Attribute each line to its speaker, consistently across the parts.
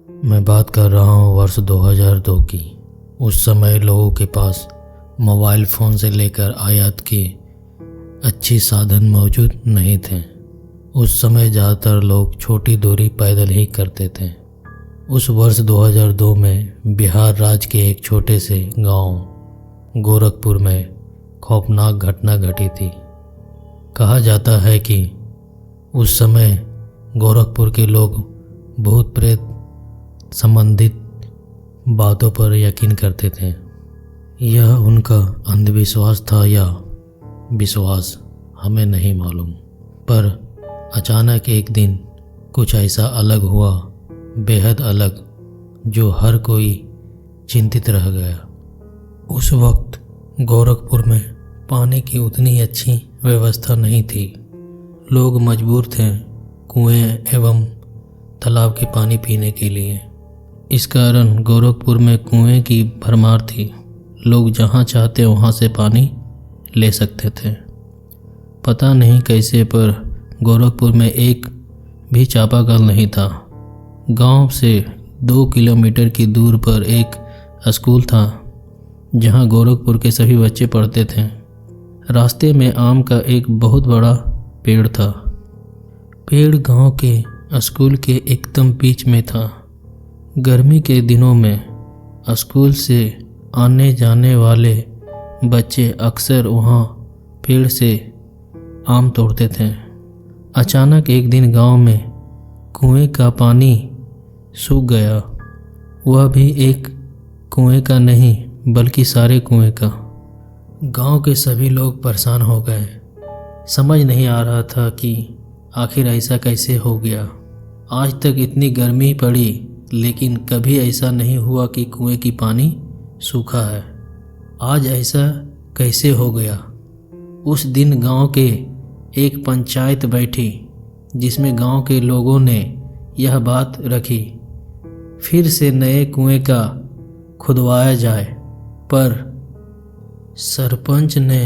Speaker 1: मैं बात कर रहा हूँ वर्ष 2002 की। उस समय लोगों के पास मोबाइल फ़ोन से लेकर आयात के अच्छे साधन मौजूद नहीं थे। उस समय ज़्यादातर लोग छोटी दूरी पैदल ही करते थे। उस वर्ष 2002 में बिहार राज्य के एक छोटे से गांव गोरखपुर में खौफनाक घटना घटी थी। कहा जाता है कि उस समय गोरखपुर के लोग भूत प्रेत संबंधित बातों पर यकीन करते थे। यह उनका अंधविश्वास था या विश्वास हमें नहीं मालूम, पर अचानक एक दिन कुछ ऐसा अलग हुआ, बेहद अलग, जो हर कोई चिंतित रह गया। उस वक्त गोरखपुर में पानी की उतनी अच्छी व्यवस्था नहीं थी। लोग मजबूर थे कुएं एवं तालाब के पानी पीने के लिए। इस कारण गोरखपुर में कुएं की भरमार थी। लोग जहां चाहते वहां से पानी ले सकते थे। पता नहीं कैसे, पर गोरखपुर में एक भी चापाकल नहीं था। गांव से 2 किलोमीटर की दूर पर एक स्कूल था जहां गोरखपुर के सभी बच्चे पढ़ते थे। रास्ते में आम का एक बहुत बड़ा पेड़ था। पेड़ गांव के स्कूल के एकदम बीच में था। गर्मी के दिनों में स्कूल से आने जाने वाले बच्चे अक्सर वहाँ पेड़ से आम तोड़ते थे। अचानक एक दिन गांव में कुएं का पानी सूख गया। वह भी एक कुएं का नहीं बल्कि सारे कुएं का। गांव के सभी लोग परेशान हो गए। समझ नहीं आ रहा था कि आखिर ऐसा कैसे हो गया। आज तक इतनी गर्मी पड़ी लेकिन कभी ऐसा नहीं हुआ कि कुएं की पानी सूखा है। आज ऐसा कैसे हो गया। उस दिन गांव के एक पंचायत बैठी जिसमें गांव के लोगों ने यह बात रखी फिर से नए कुएं का खुदवाया जाए, पर सरपंच ने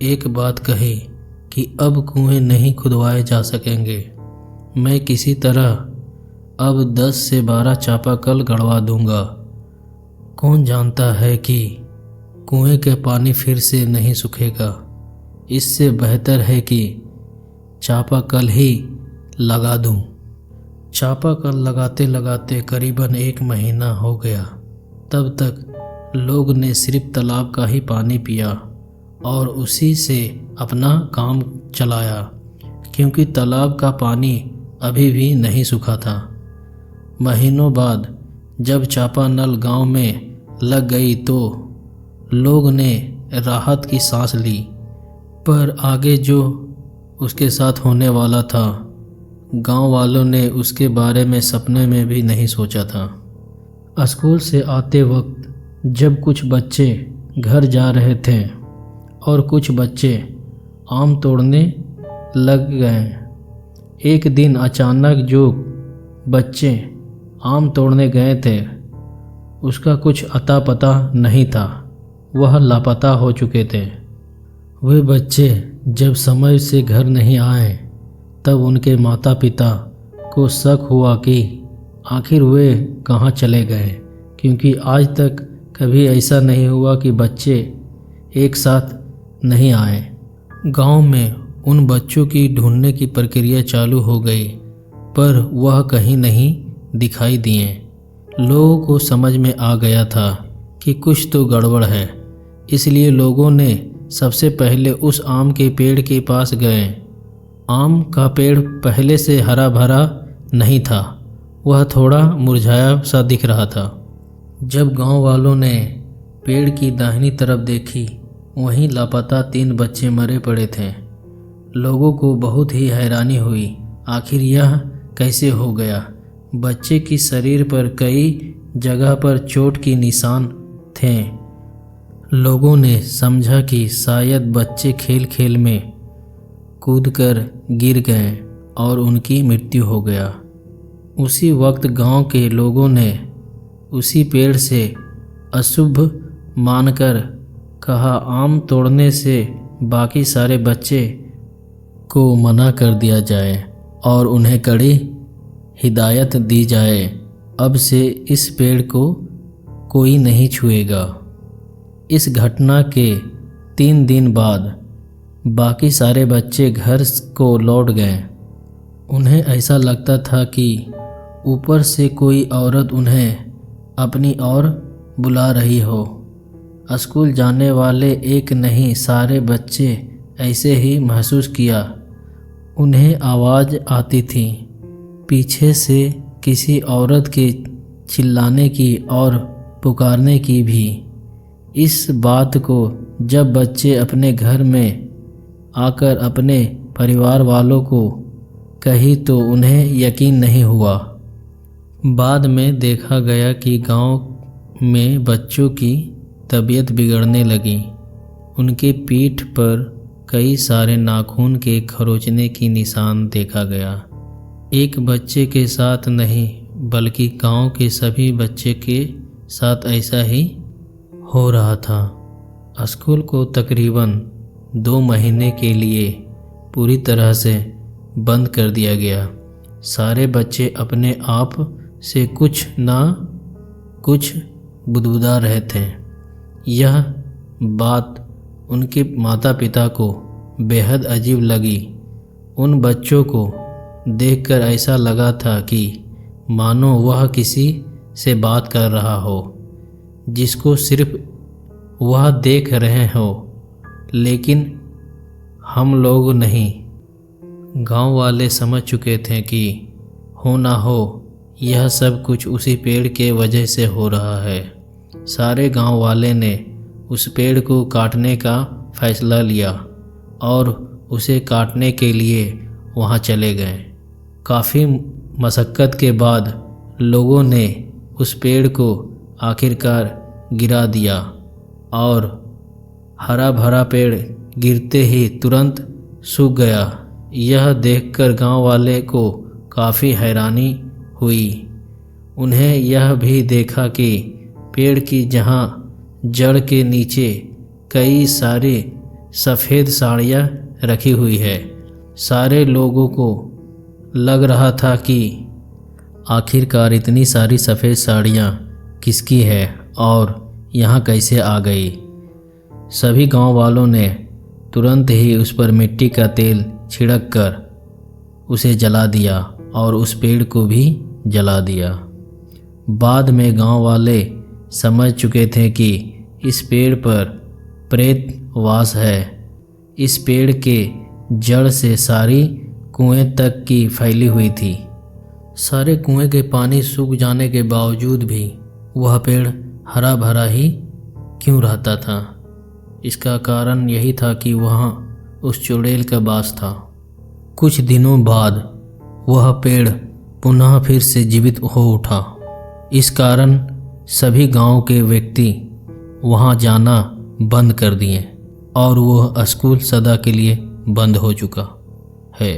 Speaker 1: एक बात कही कि अब कुएं नहीं खुदवाए जा सकेंगे। मैं किसी तरह अब 10 से 12 चापाकल गड़वा दूंगा। कौन जानता है कि कुएं के पानी फिर से नहीं सूखेगा। इससे बेहतर है कि चापाकल ही लगा दूं। चापाकल लगाते लगाते करीबन 1 महीना हो गया। तब तक लोग ने सिर्फ तालाब का ही पानी पिया और उसी से अपना काम चलाया, क्योंकि तालाब का पानी अभी भी नहीं सूखा था। महीनों बाद जब चापा नल गांव में लग गई तो लोग ने राहत की सांस ली, पर आगे जो उसके साथ होने वाला था गांव वालों ने उसके बारे में सपने में भी नहीं सोचा था। स्कूल से आते वक्त जब कुछ बच्चे घर जा रहे थे और कुछ बच्चे आम तोड़ने लग गए। एक दिन अचानक जो बच्चे आम तोड़ने गए थे उसका कुछ अता पता नहीं था। वह लापता हो चुके थे। वे बच्चे जब समय से घर नहीं आए तब उनके माता पिता को शक हुआ कि आखिर वे कहाँ चले गए, क्योंकि आज तक कभी ऐसा नहीं हुआ कि बच्चे एक साथ नहीं आए। गांव में उन बच्चों की ढूंढने की प्रक्रिया चालू हो गई, पर वह कहीं नहीं दिखाई दिए। लोगों को समझ में आ गया था कि कुछ तो गड़बड़ है, इसलिए लोगों ने सबसे पहले उस आम के पेड़ के पास गए। आम का पेड़ पहले से हरा भरा नहीं था, वह थोड़ा मुरझाया सा दिख रहा था। जब गांव वालों ने पेड़ की दाहिनी तरफ देखी, वहीं लापता 3 बच्चे मरे पड़े थे। लोगों को बहुत ही हैरानी हुई, आखिर यह कैसे हो गया। बच्चे की शरीर पर कई जगह पर चोट के निशान थे। लोगों ने समझा कि शायद बच्चे खेल खेल में कूदकर गिर गए और उनकी मृत्यु हो गया। उसी वक्त गांव के लोगों ने उसी पेड़ से अशुभ मानकर कहा आम तोड़ने से बाकी सारे बच्चे को मना कर दिया जाए और उन्हें कड़ी हिदायत दी जाए अब से इस पेड़ को कोई नहीं छुएगा। इस घटना के 3 दिन बाद बाकी सारे बच्चे घर को लौट गए। उन्हें ऐसा लगता था कि ऊपर से कोई औरत उन्हें अपनी ओर बुला रही हो। स्कूल जाने वाले एक नहीं सारे बच्चे ऐसे ही महसूस किया। उन्हें आवाज़ आती थी पीछे से किसी औरत के चिल्लाने की और पुकारने की भी। इस बात को जब बच्चे अपने घर में आकर अपने परिवार वालों को कही तो उन्हें यकीन नहीं हुआ। बाद में देखा गया कि गांव में बच्चों की तबीयत बिगड़ने लगी। उनके पीठ पर कई सारे नाखून के खरोंचने की निशान देखा गया। एक बच्चे के साथ नहीं बल्कि गांव के सभी बच्चे के साथ ऐसा ही हो रहा था। स्कूल को तकरीबन 2 महीने के लिए पूरी तरह से बंद कर दिया गया। सारे बच्चे अपने आप से कुछ ना कुछ बुदबुदा रहे थे। यह बात उनके माता पिता को बेहद अजीब लगी। उन बच्चों को देखकर ऐसा लगा था कि मानो वह किसी से बात कर रहा हो जिसको सिर्फ वह देख रहे हो, लेकिन हम लोग नहीं। गांव वाले समझ चुके थे कि हो ना हो यह सब कुछ उसी पेड़ के वजह से हो रहा है। सारे गांव वाले ने उस पेड़ को काटने का फैसला लिया और उसे काटने के लिए वहां चले गए। काफ़ी मशक्क़त के बाद लोगों ने उस पेड़ को आखिरकार गिरा दिया और हरा भरा पेड़ गिरते ही तुरंत सूख गया। यह देखकर गांव वाले को काफ़ी हैरानी हुई। उन्हें यह भी देखा कि पेड़ की जहां जड़ के नीचे कई सारी सफ़ेद साड़ियाँ रखी हुई है। सारे लोगों को लग रहा था कि आखिरकार इतनी सारी सफ़ेद साड़ियाँ किसकी है और यहाँ कैसे आ गई। सभी गांव वालों ने तुरंत ही उस पर मिट्टी का तेल छिड़क कर उसे जला दिया और उस पेड़ को भी जला दिया। बाद में गांव वाले समझ चुके थे कि इस पेड़ पर प्रेत वास है। इस पेड़ के जड़ से सारी कुएं तक की फैली हुई थी। सारे कुएं के पानी सूख जाने के बावजूद भी वह पेड़ हरा भरा ही क्यों रहता था। इसका कारण यही था कि वहाँ उस चुड़ैल का वास था। कुछ दिनों बाद वह पेड़ पुनः फिर से जीवित हो उठा। इस कारण सभी गांव के व्यक्ति वहां जाना बंद कर दिए और वह स्कूल सदा के लिए बंद हो चुका है।